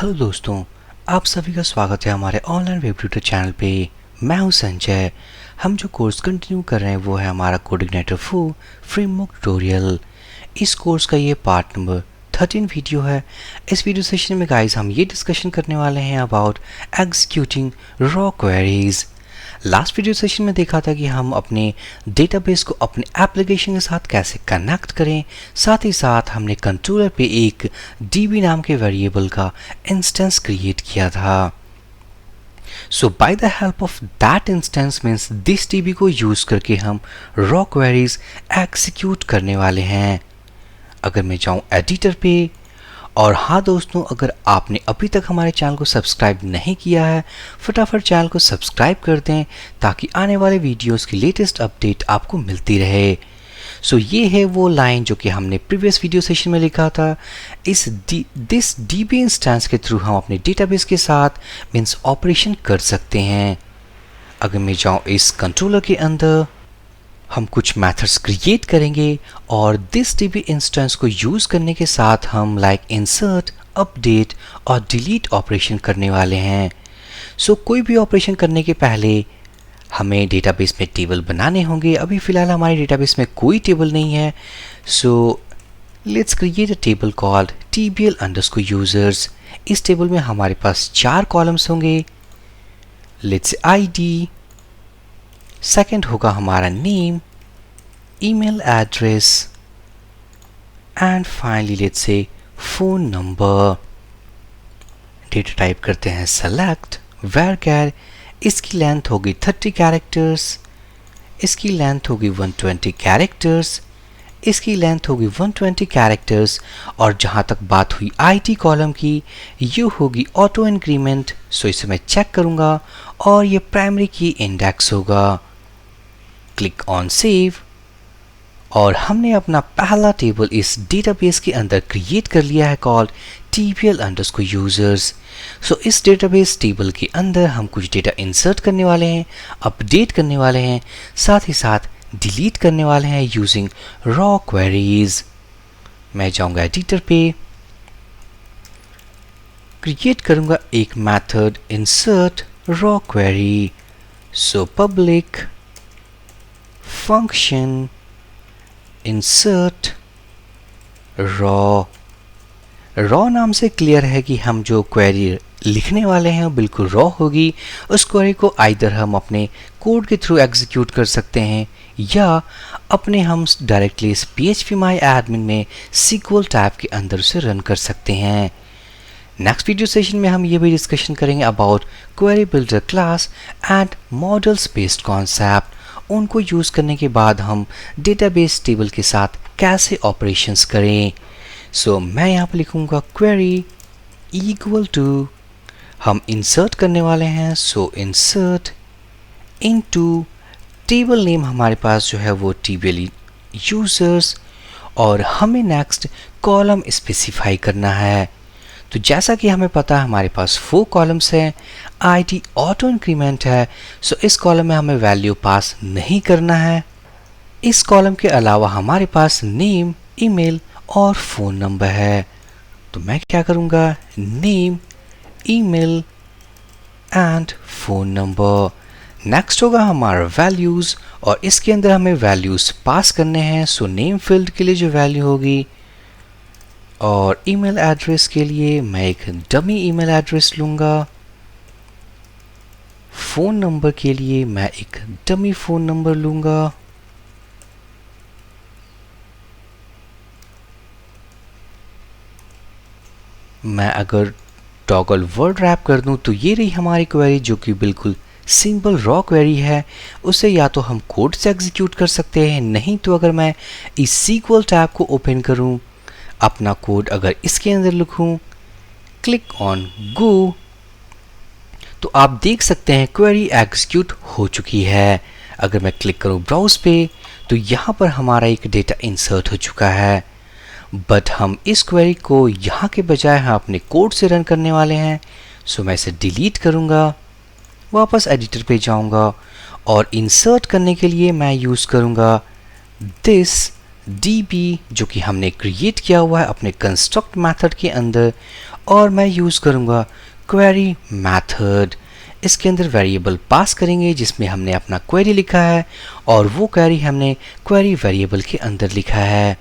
Hello दोस्तों, आप सभी का स्वागत है हमारे ऑनलाइन वेब ट्यूटर चैनल पे। मैं हूं संजय। हम जो कोर्स कंटिन्यू कर रहे हैं वो है हमारा कोडिग्नाइटर 4 फ्रेमवर्क ट्यूटोरियल। इस कोर्स का ये पार्ट नंबर 13 वीडियो है। इस वीडियो सेशन में गाइस हम ये डिस्कशन करने वाले हैं about executing raw queries. Last video session में देखा था कि हम अपने डेटाबेस को अपने एप्लीकेशन के साथ कैसे कनेक्ट करें। साथ ही साथ हमने कंट्रोलर पे एक db नाम के वेरिएबल का इंस्टेंस क्रिएट किया था। So by the help of that instance means this db को यूज करके हम रॉ क्वेरीज एग्जीक्यूट करने वाले हैं। अगर मैं जाऊं एडिटर पे, और हाँ दोस्तों, अगर आपने अभी तक हमारे चैनल को सब्सक्राइब नहीं किया है, फटाफट चैनल को सब्सक्राइब कर दें ताकि आने वाले वीडियोस की लेटेस्ट अपडेट आपको मिलती रहे। सो ये है वो लाइन जो कि हमने प्रीवियस वीडियो सेशन में लिखा था। दिस db इंस्टेंस के थ्रू हम अपने डेटाबेस के साथ मीन्स ऑपरेशन कर सकते हैं। अगर मैं जाऊँ इस कंट्रोलर के अंदर, हम कुछ मेथड्स क्रिएट करेंगे और दिस db इंस्टेंस को यूज करने के साथ हम लाइक इंसर्ट, अपडेट और डिलीट ऑपरेशन करने वाले हैं। सो कोई भी ऑपरेशन करने के पहले हमें डेटाबेस में टेबल बनाने होंगे। अभी फिलहाल हमारे डेटाबेस में कोई टेबल नहीं है। So let's create a table called tbl_users। इस टेबल में हमारे पास 4 कॉलम्स होंगे। लेट्स id, सेकेंड होगा हमारा name, email address and finally let's say phone number. Data type करते हैं सेलेक्ट varchar। इसकी लेंथ होगी 30 कैरेक्टर्स, इसकी लेंथ होगी 120 कैरेक्टर्स, इसकी लेंथ होगी 120 कैरेक्टर्स। और जहाँ तक बात हुई id कॉलम की, ये होगी ऑटो इंक्रीमेंट। सो इसे मैं चेक करूँगा और ये प्राइमरी की इंडेक्स होगा। क्लिक ऑन सेव और हमने अपना पहला टेबल इस डेटाबेस के अंदर क्रिएट कर लिया है कॉल्ड tbl_users। सो इस डेटाबेस टेबल के अंदर हम कुछ डेटा इंसर्ट करने वाले हैं, अपडेट करने वाले हैं, साथ ही साथ डिलीट करने वाले हैं यूजिंग रॉ क्वेरीज। मैं जाऊंगा एडिटर पे, क्रिएट करूंगा एक method insert raw query. So public function insert raw नाम से क्लियर है कि हम जो क्वेरी लिखने वाले हैं वो बिल्कुल रॉ होगी। उस क्वेरी को आइदर हम अपने कोड के थ्रू एग्जीक्यूट कर सकते हैं या अपने हम डायरेक्टली इस phpMyAdmin में SQL टैब के अंदर उसे रन कर सकते हैं। नेक्स्ट वीडियो सेशन में हम ये भी डिस्कशन करेंगे about query builder class and models based concept. उनको यूज़ करने के बाद हम डेटाबेस टेबल के साथ कैसे ऑपरेशंस करें। सो मैं यहाँ पर लिखूँगा क्वेरी इक्वल टू, हम इंसर्ट करने वाले हैं। सो इंसर्ट इनटू टेबल नेम हमारे पास जो है वो tbl यूजर्स, और हमें नेक्स्ट कॉलम स्पेसिफाई करना है। तो जैसा कि हमें पता है हमारे पास 4 कॉलम्स हैं, id ऑटो इंक्रीमेंट है। सो इस कॉलम में हमें वैल्यू पास नहीं करना है। इस कॉलम के अलावा हमारे पास नेम, ईमेल और फ़ोन नंबर है। तो मैं क्या करूँगा, name, email and phone number. Next होगा हमारा वैल्यूज़, और इसके अंदर हमें वैल्यूज़ पास करने हैं। सो नेम फील्ड के लिए जो वैल्यू होगी, और ईमेल एड्रेस के लिए मैं एक डमी ईमेल एड्रेस लूँगा। फ़ोन नंबर के लिए मैं एक डमी फ़ोन नंबर लूँगा। मैं अगर टॉगल वर्ड रैप कर दूं तो ये रही हमारी क्वेरी, जो कि बिल्कुल सिंपल रॉ क्वेरी है। उसे या तो हम कोड से एग्जीक्यूट कर सकते हैं, नहीं तो अगर मैं इस SQL टैब को ओपन करूं, अपना कोड अगर इसके अंदर लिखूं, क्लिक ऑन गो, तो आप देख सकते हैं क्वेरी एग्जीक्यूट हो चुकी है। अगर मैं क्लिक करूं ब्राउज पे, तो यहाँ पर हमारा एक डेटा इंसर्ट हो चुका है। बट हम इस क्वेरी को यहाँ के बजाय हम अपने कोड से रन करने वाले हैं। सो मैं इसे डिलीट करूँगा, वापस एडिटर पे जाऊँगा और इंसर्ट करने के लिए मैं यूज़ करूँगा दिस db जो कि हमने क्रिएट किया हुआ है अपने कंस्ट्रक्ट मेथड के अंदर, और मैं यूज़ करूँगा क्वेरी मेथड। इसके अंदर वेरिएबल पास करेंगे जिसमें हमने अपना क्वेरी लिखा है और वो क्वेरी हमने क्वेरी वेरिएबल के अंदर लिखा है।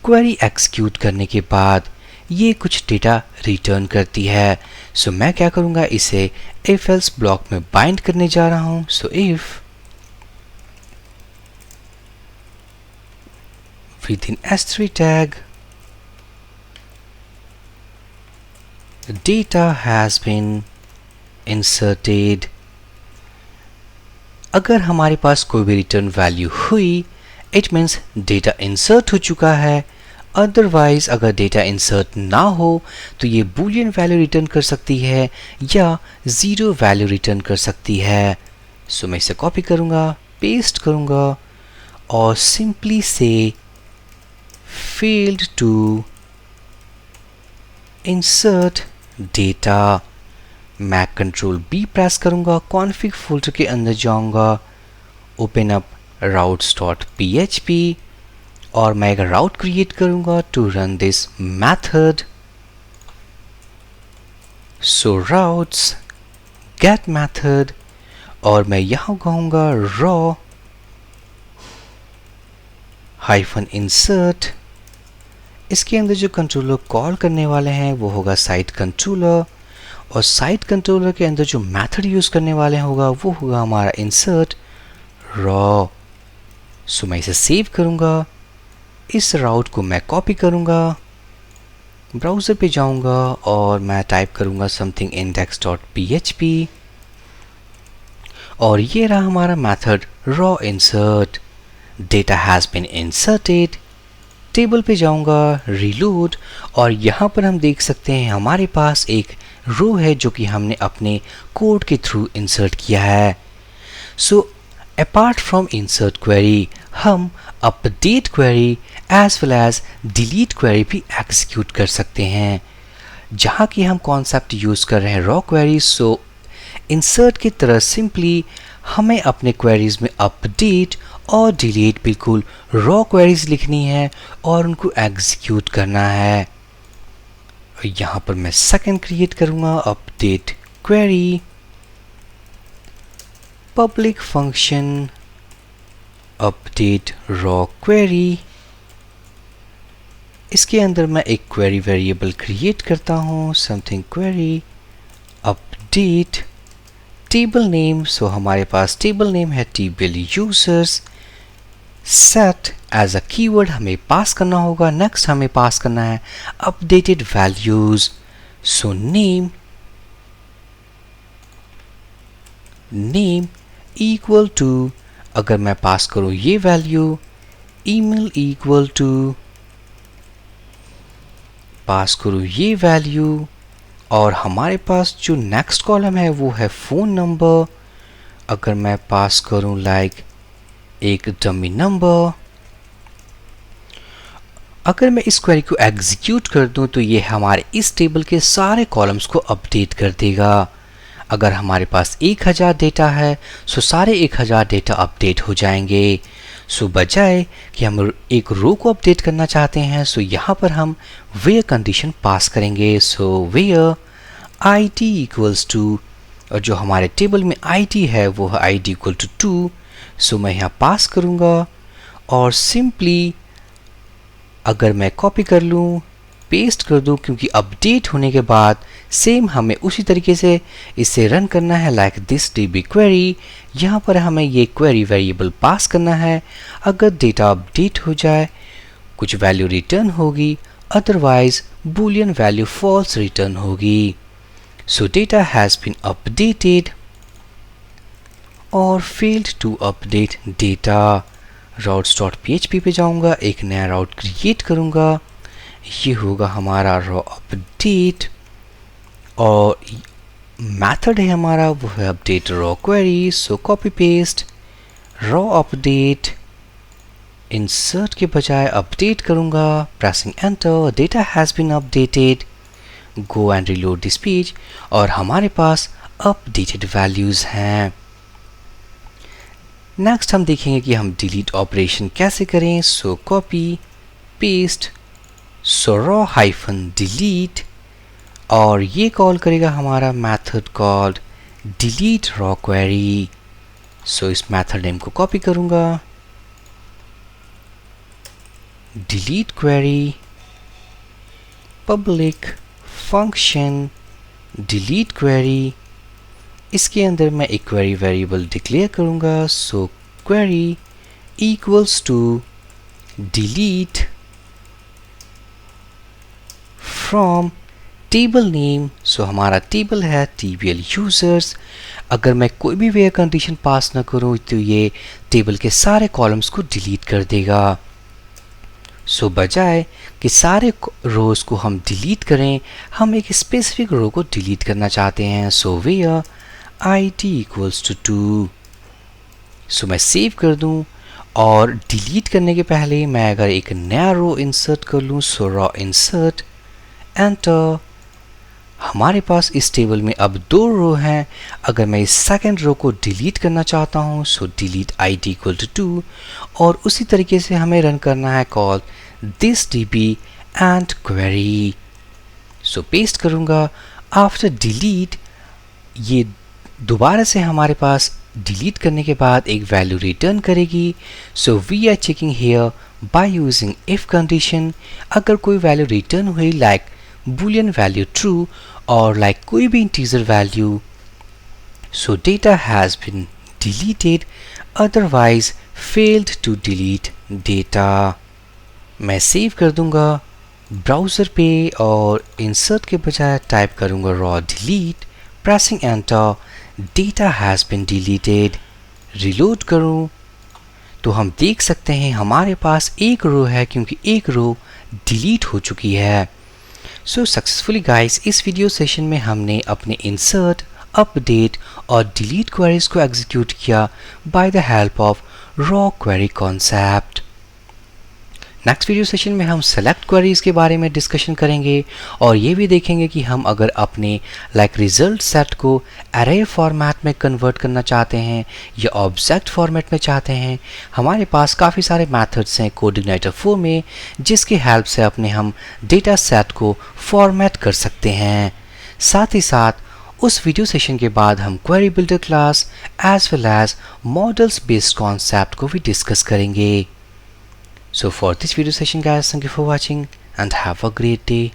क्वेरी एक्सिक्यूट करने के बाद ये कुछ डेटा रिटर्न करती है। सो मैं क्या करूँगा, इसे इफ एल्स ब्लॉक में बाइंड करने जा रहा हूँ। So if within s3 tag data has been inserted। अगर हमारे पास कोई भी रिटर्न वैल्यू हुई, इट मीन्स डेटा इंसर्ट हो चुका है। अदरवाइज अगर डेटा इंसर्ट ना हो तो ये बूलियन वैल्यू रिटर्न कर सकती है या ज़ीरो वैल्यू रिटर्न कर सकती है। सो मैं इसे कॉपी करूँगा, पेस्ट करूँगा और सिंपली से failed to insert data। मैं कंट्रोल B प्रेस करूँगा, कॉन्फ़िग फोल्डर के अंदर जाऊँगा, ओपन अप routes.php और मैं एक राउट क्रिएट करूँगा to run this method. So routes get method और मैं यहाँ कहूँगा raw -insert। इसके अंदर जो कंट्रोलर कॉल करने वाले हैं वो होगा साइट कंट्रोलर, और साइट कंट्रोलर के अंदर जो मेथड यूज़ करने वाले होगा वो होगा हमारा इंसर्ट रॉ। सो मैं इसे सेव करूँगा, इस राउट को मैं कॉपी करूँगा, ब्राउज़र पे जाऊँगा और मैं टाइप करूँगा समथिंग index.php और ये रहा हमारा method raw insert. Data has been inserted. Table पे जाऊंगा, रीलोड, और यहाँ पर हम देख सकते हैं हमारे पास एक रो है जो कि हमने अपने कोड के थ्रू इंसर्ट किया है। So apart from insert query हम update query as well as delete query भी एक्सिक्यूट कर सकते हैं। जहाँ की हम कॉन्सेप्ट यूज़ कर रहे हैं रॉ क्वेरी, सो इंसर्ट की तरह सिंपली हमें अपने क्वेरीज में अपडेट और डिलीट बिल्कुल रॉ क्वेरीज लिखनी है और उनको एग्जीक्यूट करना है। यहाँ पर मैं सेकंड क्रिएट करूँगा, update query public function update raw query. इसके अंदर मैं एक क्वेरी वेरिएबल क्रिएट करता हूँ, something query update table name. So हमारे पास टेबल नेम है table users. Set as a keyword हमें पास करना होगा। नेक्स्ट हमें पास करना है updated values. So name equal to, अगर मैं पास करूं ये value, email equal to, pass करूं ये वैल्यू, और हमारे पास जो नेक्स्ट कॉलम है वो है फ़ोन नंबर। अगर मैं पास करूं लाइक एक डमी नंबर। अगर मैं इस क्वेरी को एग्जीक्यूट कर दूं तो ये हमारे इस टेबल के सारे कॉलम्स को अपडेट कर देगा। अगर हमारे पास 1000 डेटा है सो सारे 1000 डेटा अपडेट हो जाएंगे। सो बजाय कि हम एक रो को अपडेट करना चाहते हैं, सो यहाँ पर हम वेयर कंडीशन पास करेंगे। So where id equals to, और जो हमारे टेबल में id है वो है id इक्वल टू 2। सो मैं यहाँ पास करूँगा और सिंपली अगर मैं कॉपी कर लूँ, पेस्ट कर दूँ, क्योंकि अपडेट होने के बाद सेम हमें उसी तरीके से इसे रन करना है लाइक दिस db क्वेरी। यहाँ पर हमें ये क्वेरी वेरिएबल पास करना है। अगर डेटा अपडेट हो जाए कुछ वैल्यू रिटर्न होगी, otherwise boolean value false return होगी। So data has been updated और failed to update data. routes.php पे जाऊंगा, एक नया राउट क्रिएट करूंगा, ये होगा हमारा रॉ अपडेट, और मेथड है हमारा वो है update raw query. So copy paste raw update, insert के बजाय अपडेट करूंगा, pressing enter, data has been updated, go and reload this page, और हमारे पास अपडेटेड वैल्यूज हैं। नेक्स्ट हम देखेंगे कि हम डिलीट ऑपरेशन कैसे करें. So copy paste so raw hyphen delete और ये कॉल करेगा हमारा method called delete raw query. So इस मेथड नेम को कॉपी करूंगा. Delete query public function delete query. इसके अंदर मैं एक क्वेरी वेरिएबल डिक्लेयर करूंगा. So query equals to delete from table name. So हमारा टेबल है TBL यूजर्स. अगर मैं कोई भी वेयर कंडीशन पास ना करूं तो ये टेबल के सारे कॉलम्स को डिलीट कर देगा. सो बजाय कि सारे रोज को हम डिलीट करें, हम एक स्पेसिफिक रो को डिलीट करना चाहते हैं. So where id equals to 2. So मैं सेव कर दूं और डिलीट करने के पहले मैं अगर एक नया रो इंसर्ट कर लूं. सो रॉ इंसर्ट एंटर. हमारे पास इस टेबल में अब 2 रो हैं. अगर मैं इस सेकंड रो को डिलीट करना चाहता हूं सो डिलीट id इक्वल टू 2 और उसी तरीके से हमें रन करना है call this db and query. So paste करूंगा. आफ्टर डिलीट ये दोबारा से हमारे पास डिलीट करने के बाद एक वैल्यू रिटर्न करेगी. So we are checking here by using if condition. अगर कोई वैल्यू रिटर्न हुई like boolean value true or like कोई भी integer value, so data has been deleted, otherwise failed to delete data. मैं save कर दूंगा browser पे और इंसर्ट के बजाय टाइप करूंगा raw delete. Pressing enter. data has been deleted. Reload करूं तो हम देख सकते हैं हमारे पास एक रो है क्योंकि एक रो डिलीट हो चुकी है. सो सक्सेसफुली गाइस, इस वीडियो सेशन में हमने अपने इंसर्ट, अपडेट और डिलीट क्वेरीज को एग्जीक्यूट किया bye the help of raw query concept. Next video session में हम सेलेक्ट क्वेरीज के बारे में डिस्कशन करेंगे और ये भी देखेंगे कि हम अगर अपने रिजल्ट सेट को अरे फॉर्मेट में कन्वर्ट करना चाहते हैं या ऑब्जेक्ट फॉर्मेट में चाहते हैं. हमारे पास काफ़ी सारे मेथड्स हैं CodeIgniter 4 में जिसकी हेल्प से अपने हम डेटा सेट को फॉर्मेट कर सकते हैं. साथ ही साथ उस वीडियो सेशन के बाद हम query builder class as well as models based concept को भी डिस्कस करेंगे. So for this video session guys, thank you for watching and have a great day.